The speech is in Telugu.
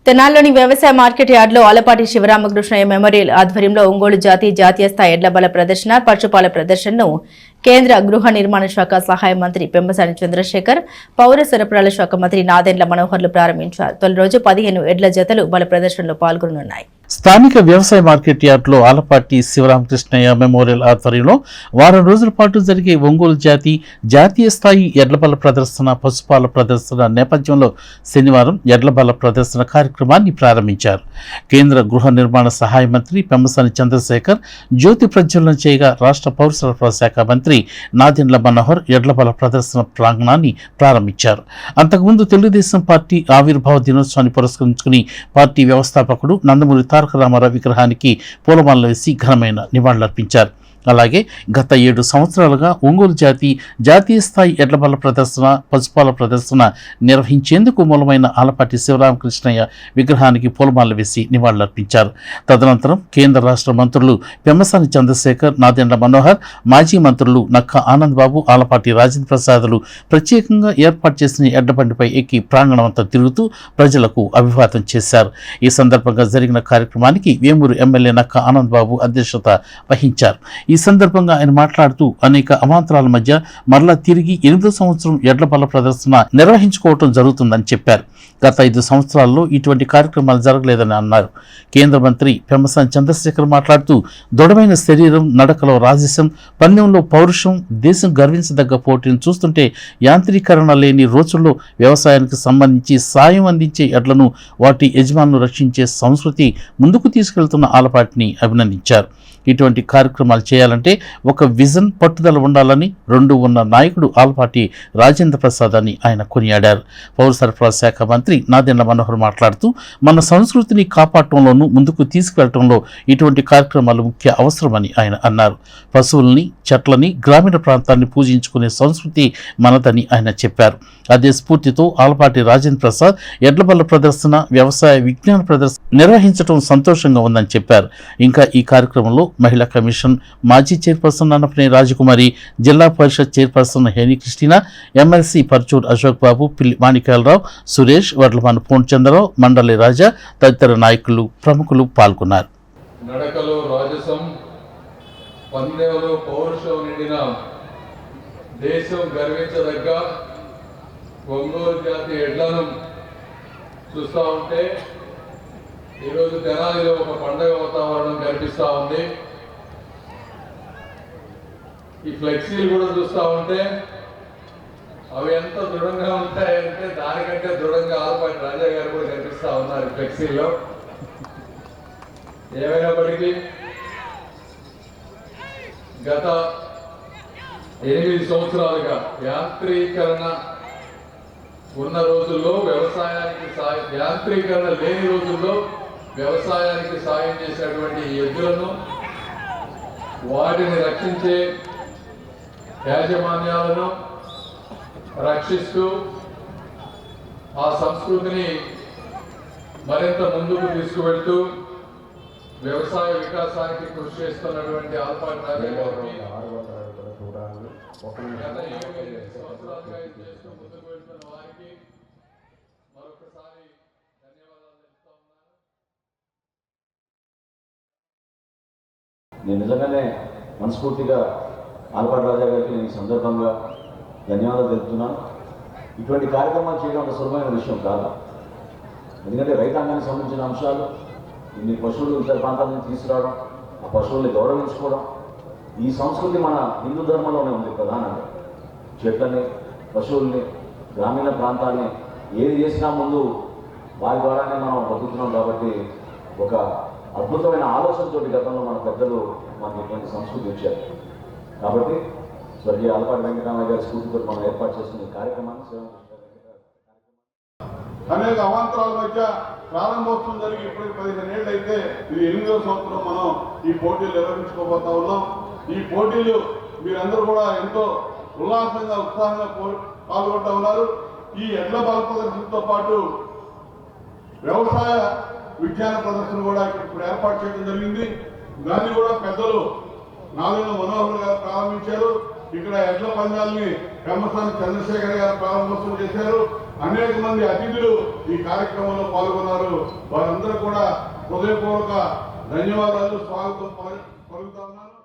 తెనాలిలోని వ్యవసాయ మార్కెట్ యార్డులో ఆలపాటి శివరామకృష్ణయ్య మెమోరియల్ ఆధ్వర్యంలో ఒంగోలు జాతీయ స్థాయి ఎడ్ల బల ప్రదర్శన పశుపాల ప్రదర్శనను కేంద్ర గృహ నిర్మాణ శాఖ సహాయ మంత్రి పెమ్మసాని చంద్రశేఖర్, పౌర సరఫరాల శాఖ మంత్రి నాదెండ్ల మనోహర్లు ప్రారంభించారు. తొలి రోజు 15 ఎడ్ల జతలు బల ప్రదర్శనలో పాల్గొనున్నాయి. స్థానిక వ్యవసాయ మార్కెట్ యార్డులో ఆలపాటి శివరామకృష్ణయ్య మెమోరియల్ ఆధ్వర్యంలో వారం రోజుల పాటు జరిగే ఒంగోలు జాతీయ స్థాయి ఎడ్లబల ప్రదర్శన పశుపాల ప్రదర్శన నేపథ్యంలో శనివారం ఎడ్లబల ప్రదర్శన కార్యక్రమాన్ని ప్రారంభించారు. కేంద్ర గృహ నిర్మాణ సహాయ మంత్రి పెమ్మసాని చంద్రశేఖర్ జ్యోతి ప్రజ్వలన చేయగా రాష్ట్ర పౌర సరఫరా శాఖ మంత్రి నాదెండ్ల మనోహర్ ఎడ్లబల ప్రదర్శన ప్రాంగణాన్ని ప్రారంభించారు. అంతకుముందు తెలుగుదేశం పార్టీ ఆవిర్భావ దినోత్సవాన్ని పురస్కరించుకుని పార్టీ వ్యవస్థాపకుడు నందమూరి తారక రామారావు విగ్రహానికి పూలమాలలు వేసి ఘనమైన నివాళులర్పించారు. అలాగే గత 7 సంవత్సరాలుగా ఒంగోలు జాతీయ స్థాయి ఎడ్లబల ప్రదర్శన పశుపాల ప్రదర్శన నిర్వహించేందుకు మూలమైన ఆలపాటి శివరామకృష్ణయ్య విగ్రహానికి పూలమాలలు వేసి నివాళులర్పించారు. తదనంతరం కేంద్ర రాష్ట్ర మంత్రులు పెమ్మసాని చంద్రశేఖర్, నాదెండ్ల మనోహర్, మాజీ మంత్రులు నక్కా ఆనంద్ బాబు, ఆలపాటి రాజేంద్ర ప్రసాదులు ప్రత్యేకంగా ఏర్పాటు చేసిన ఎడ్లబండిపై ఎక్కి ప్రాంగణం అంతా తిరుగుతూ ప్రజలకు అభివాదం చేశారు. ఈ సందర్భంగా జరిగిన కార్యక్రమానికి వేమూరు ఎమ్మెల్యే నక్కా ఆనంద్ బాబు అధ్యక్షత వహించారు. ఈ సందర్భంగా ఆయన మాట్లాడుతూ అనేక అవాంతరాల మధ్య మరలా తిరిగి 8వ సంవత్సరం ఎడ్ల బల ప్రదర్శన నిర్వహించుకోవటం జరుగుతుందని చెప్పారు. గత 5 సంవత్సరాల్లో ఇటువంటి కార్యక్రమాలు జరగలేదని అన్నారు. కేంద్ర మంత్రి పెమ్మసాని చంద్రశేఖర్ మాట్లాడుతూ దృఢమైన శరీరం, నడకలో రాజసం, పందెంలో పౌరుషం, దేశం గర్వించదగ్గ పోటీని చూస్తుంటే యాంత్రీకరణ లేని రోజుల్లో వ్యవసాయానికి సంబంధించి సాయం అందించే ఎడ్లను వాటి యజమానులు రక్షించే సంస్కృతి ముందుకు తీసుకెళ్తున్న ఆలపాటిని అభినందించారు. ఇటువంటి కార్యక్రమాలు చేయాలంటే ఒక విజన్, పట్టుదల ఉండాలని ఉన్న నాయకుడు ఆలపాటి రాజేంద్ర ప్రసాద్ అని ఆయన కొనియాడారు. పౌర సరఫరా శాఖ మంత్రి నాదెండ్ల మనోహర్ మాట్లాడుతూ మన సంస్కృతిని కాపాడటంలోనూ ముందుకు తీసుకువెళ్లడంలో ఇటువంటి కార్యక్రమాలు ముఖ్య అవసరమని ఆయన అన్నారు. పశువుల్ని, చెట్లని, గ్రామీణ ప్రాంతాన్ని పూజించుకునే సంస్కృతి మనదని ఆయన చెప్పారు. అదే స్ఫూర్తితో ఆలపాటి రాజేంద్ర ప్రసాద్ ఎడ్లబల్ల ప్రదర్శన, వ్యవసాయ విజ్ఞాన ప్రదర్శన నిర్వహించడం సంతోషంగా ఉందని చెప్పారు. ఇంకా ఈ కార్యక్రమంలో మహిళా కమిషన్ మాజీ chairperson Annapaneni Rajakumari, Zilla Parishad chairperson Heni Christina, MLC Parchur Ashok Babu, Pilli Manikyalarao, Suresh, వడ్లమాన Purnachandrarao, మండలి రాజా తదితర నాయకులు, ప్రముఖులు పాల్గొన్నారు. నడకలో రాజసం, పందెంలో పౌరుషం నిండిన దేశం గర్వించదగ్గ ఒంగోలు జాతి ఎడ్లను చూస్తూ ఉంటే ఈరోజు తెనాలిలో ఒక పండగ వాతావరణం కనిపిస్తూ ఉంది. ఈ ఫ్లెక్సీలు కూడా చూస్తూ ఉంటే అవి ఎంత దృఢంగా ఉంటాయంటే దానికంటే దృఢంగా ఆలపాటి రాజా గారు కూడా కనిపిస్తూ ఉన్నారు ఫ్లెక్సీలో. ఏమైనప్పటికీ గత 8 సంవత్సరాలుగా యాంత్రీకరణ ఉన్న రోజుల్లో యాంత్రీకరణ లేని రోజుల్లో వ్యవసాయానికి సాయం చేసేటువంటి ఎద్దులను, వాటిని రక్షించే యాజమాన్యాలను రక్షిస్తూ ఆ సంస్కృతిని మరింత ముందుకు తీసుకువెళ్తూ వ్యవసాయ వికాసానికి కృషి చేస్తున్నటువంటి ఆలపాటి రాజా గారికి గత 7 సంవత్సరాలుగా చేస్తూ ముందుకు వెళ్తున్న వారికి మరొకసారి ధన్యవాదాలు తెలుపుతా ఉన్నాను. నేను నిజంగానే మనస్ఫూర్తిగా ఆలపాటి రాజా గారికి నేను ఈ సందర్భంగా ధన్యవాదాలు తెలుపుతున్నాను. ఇటువంటి కార్యక్రమాలు చేయడం అంత సులభమైన విషయం కాదు. ఎందుకంటే రైతాంగానికి సంబంధించిన అంశాలు, ఇన్ని పశువులు ఇతర ప్రాంతాల నుంచి తీసుకురావడం, ఆ పశువుల్ని గౌరవించుకోవడం, ఈ సంస్కృతి మన హిందూ ధర్మంలోనే ఉంది. ప్రధానంగా చెట్లని, పశువుల్ని, గ్రామీణ ప్రాంతాన్ని ఏది చేసినా ముందు వారి ద్వారానే మనం బతుకుతున్నాం. కాబట్టి ఒక అద్భుతమైన ఆలోచనతో గతంలో మన పెద్దలు మనకి ఇటువంటి సంస్కృతి ఇచ్చారు. కాబట్టి స్వర్గీయ ఆలపాటి వెంకటరామయ్య గారి స్ఫూర్తితో మనం ఏర్పాటు చేసిన ఈ కార్యక్రమాన్ని అనేక అవాంతరాల మధ్య ప్రారంభోత్సవం జరిగి ఇప్పటికి 15 ఏళ్ళు అయితే ఇది 8వ సంవత్సరం మనం ఈ పోటీలు నిర్వహించుకోబోతా ఉన్నాం. ఈ పోటీలు మీరందరూ కూడా ఎంతో ఉల్లాసంగా, ఉత్సాహంగా పాల్గొంటూ ఉన్నారు. ఈ ఎడ్ల బల ప్రదర్శనతో పాటు వ్యవసాయ విజ్ఞాన ప్రదర్శన కూడా ఇప్పుడు ఏర్పాటు చేయడం జరిగింది. దాన్ని కూడా పెద్దలు నాదెండ్ల మనోహర్ గారు ప్రారంభించారు. ఇక్కడ ఎడ్ల పందాలని పెమ్మసాని చంద్రశేఖర్ గారు ప్రారంభోత్సవం చేశారు. అనేక మంది అతిథులు ఈ కార్యక్రమంలో పాల్గొన్నారు. వారందరూ కూడా హృదయపూర్వక ధన్యవాదాలు, స్వాగతం పలుకుతా ఉన్నాను.